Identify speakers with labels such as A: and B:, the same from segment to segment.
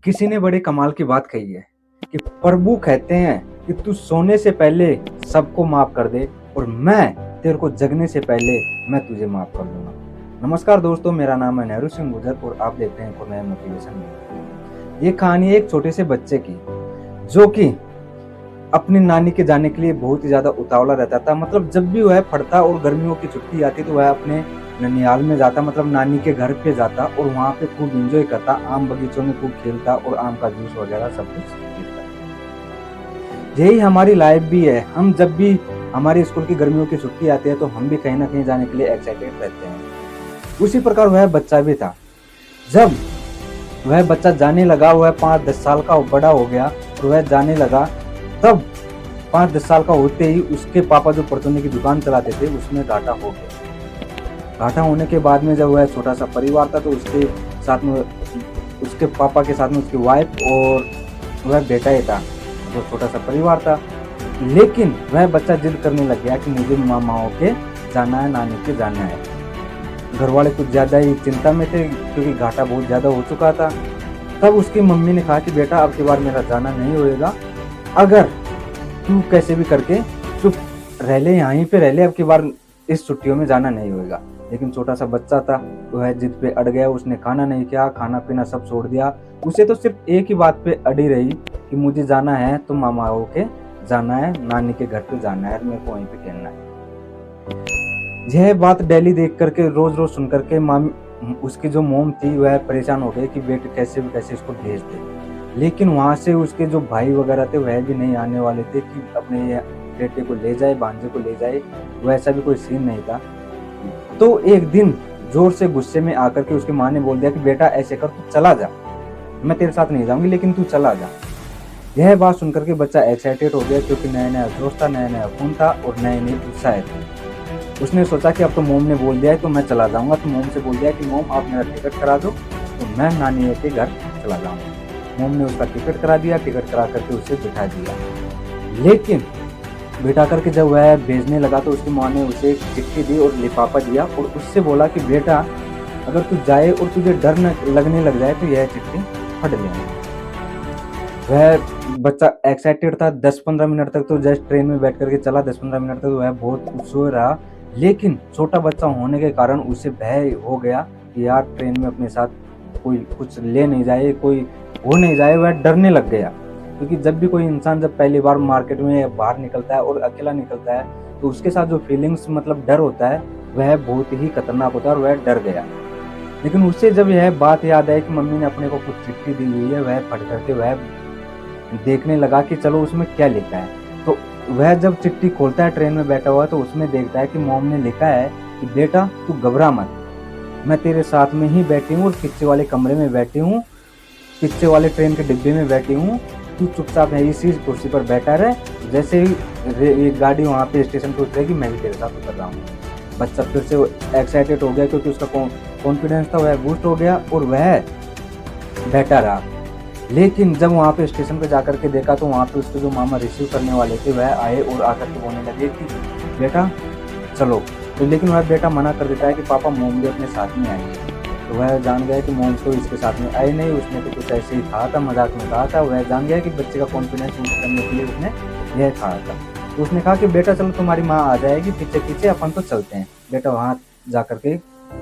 A: किसी ने बड़े कमाल की बात कही है कि प्रभु कहते हैं कि तू सोने से पहले सबको माफ कर दे और मैं तेरे को जगने से पहले मैं तुझे माफ कर दूंगा। नमस्कार दोस्तों, मेरा नाम है नेहरू सिंह गुजर और आप देखते हैं एक नया मोटिवेशन वीडियो। ये कहानी है एक छोटे से बच्चे की जो कि अपनी नानी के जाने के लिए बहुत ही ज्यादा उतावला रहता था। मतलब जब भी वह पढ़ता और गर्मियों की छुट्टी आती तो वह अपने ननिहाल में जाता, मतलब नानी के घर पे जाता और वहाँ पे खूब एंजॉय करता, आम बगीचों में खूब खेलता और आम का जूस वगैरह सब कुछ पीता। यही हमारी लाइफ भी है। हम जब भी हमारी स्कूल की गर्मियों की छुट्टी आती है तो हम भी कहीं ना कहीं जाने के लिए एक्साइटेड रहते हैं। उसी प्रकार वह बच्चा भी था। जब वह बच्चा जाने लगा, वह 5-10 साल का बड़ा हो गया और वह जाने लगा, तब 5-10 साल का होते ही उसके पापा जो परचूने की दुकान चलाते थे उसमें घाटा हो गया। घाटा होने के बाद में जब वह छोटा सा परिवार था तो उसके साथ में उसके पापा के साथ में उसकी वाइफ और वह बेटा ही था, तो छोटा सा परिवार था। लेकिन वह बच्चा जिद करने लग गया कि मुझे मामाओं के जाना है, नानी के जाना है। घर वाले कुछ ज़्यादा ही चिंता में थे क्योंकि घाटा बहुत ज़्यादा हो चुका था। तब उसकी मम्मी ने कहा कि बेटा अब की बार मेरा जाना नहीं होएगा, अगर तू कैसे भी करके चुप रह ले, यहीं पे रह ले, अब की बार इस छुट्टियों में जाना नहीं होएगा। लेकिन छोटा सा बच्चा था, वह जिद पे अड़ गया। उसने खाना नहीं किया, खाना पीना सब छोड़ दिया। उसे तो सिर्फ एक ही बात पे अड़ी रही कि मुझे जाना है तो मामाओं के जाना है, नानी के घर पे जाना है, मेरे को वहीं पे खेलना है। यह बात डेली देख करके, रोज रोज सुन करके उसकी जो मोम थी वह परेशान हो गई कि बेटे कैसे भी कैसे इसको भेज दे। लेकिन वहां से उसके जो भाई वगैरह थे वह भी नहीं आने वाले थे कि अपने बेटे को ले जाए, भांजे को ले जाए। वैसा भी कोई सीन नहीं था। तो एक दिन जोर से गुस्से में आकर के उसकी माँ ने बोल दिया कि बेटा ऐसे कर, तू चला जा, मैं तेरे साथ नहीं जाऊंगी लेकिन तू चला जा। यह बात सुनकर के बच्चा एक्साइटेड हो गया क्योंकि नया नया जोश था, नया नया खून था और नए नए उत्साह थे। उसने सोचा कि अब तो मोम ने बोल दिया है तो मैं चला जाऊंगा। तो मोम से बोल दिया कि मोम आप मेरा टिकट करा दो तो मैं नानी के घर चला जाऊंगा। मोम ने उसका टिकट करा दिया, टिकट करा करके उसे बिठा दिया। लेकिन बिठा करके जब वह भेजने लगा तो उसकी माँ ने उसे एक चिट्ठी दी और लिफाफा दिया और उससे बोला कि बेटा अगर तू जाए और तुझे डर न लगने लग जाए तो यह चिट्ठी फट लेना। वह बच्चा एक्साइटेड था। 10-15 मिनट तक तो जस्ट ट्रेन में बैठ करके चला। 10-15 मिनट तक वह बहुत उत्सुक रहा। लेकिन छोटा बच्चा होने के कारण उसे भय हो गया कि यार ट्रेन में अपने साथ कोई कुछ ले नहीं जाए, कोई हो नहीं जाए। वह डरने लग गया क्योंकि जब भी कोई इंसान जब पहली बार मार्केट में बाहर निकलता है और अकेला निकलता है तो उसके साथ जो फीलिंग्स मतलब डर होता है वह बहुत ही खतरनाक होता है और वह डर गया। लेकिन उससे जब यह बात याद आई कि मम्मी ने अपने को कुछ चिट्ठी दी हुई है, वह पढ़ करके वह देखने लगा कि चलो उसमें क्या लिखा है। तो वह जब चिट्ठी खोलता है ट्रेन में बैठा हुआ तो उसमें देखता है कि मॉम ने लिखा है कि बेटा तू घबरा मत, मैं तेरे साथ में ही बैठी हूँ और पीछे वाले कमरे में बैठी हूँ, पीछे वाले ट्रेन के डिब्बे में बैठी हूँ, तू चुपचाप है इसी कुर्सी पर बैठा रहे। जैसे ही ये गाड़ी वहाँ पे स्टेशन पर उतरेगी मैं भी तेरे साथ उतर रहा हूँ। बच्चा फिर से एक्साइटेड हो गया क्योंकि उसका कॉन्फिडेंस था वह बूस्ट हो गया और वह बैठा रहा। लेकिन जब वहाँ पे स्टेशन पे जाकर के देखा तो वहाँ पे उसके जो मामा रिसीव करने वाले थे वह आए और आकर के बोलने लगे कि बेटा चलो। तो लेकिन वह बेटा मना कर देता है कि पापा मोम भी अपने साथ में आएंगे। तो वह जान गया कि मोम तो इसके साथ में आए नहीं, उसने तो कुछ ऐसे ही कहा था, मजाक में कहा था। वह जान गया कि बच्चे का कॉन्फिडेंस बूस्ट करने के लिए उसने यह कहा था। तो उसने कहा कि बेटा चलो तुम्हारी माँ आ जाएगी, पीछे पीछे अपन तो चलते हैं। बेटा वहाँ जा करके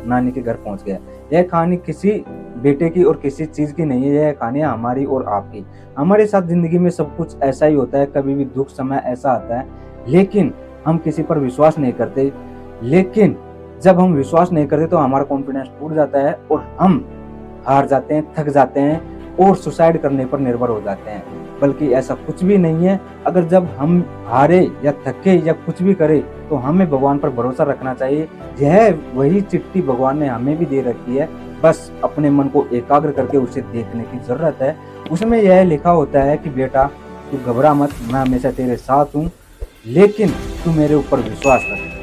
A: नानी के घर पहुँच गया। यह कहानी किसी बेटे की और किसी चीज़ की नहीं है, यह कहानी हमारी और आपकी। हमारे साथ जिंदगी में सब कुछ ऐसा ही होता है, कभी भी दुख समय ऐसा आता है लेकिन हम किसी पर विश्वास नहीं करते। लेकिन जब हम विश्वास नहीं करते तो हमारा कॉन्फिडेंस टूट जाता है और हम हार जाते हैं, थक जाते हैं और सुसाइड करने पर निर्भर हो जाते हैं। बल्कि ऐसा कुछ भी नहीं है। अगर जब हम हारे या थके या कुछ भी करें तो हमें भगवान पर भरोसा रखना चाहिए। यह वही चिट्ठी भगवान ने हमें भी दे रखी है, बस अपने मन को एकाग्र करके उसे देखने की जरूरत है। उसमें यह लिखा होता है कि बेटा तू घबरा मत, मैं हमेशा तेरे साथ हूँ, लेकिन तू मेरे ऊपर विश्वास रख।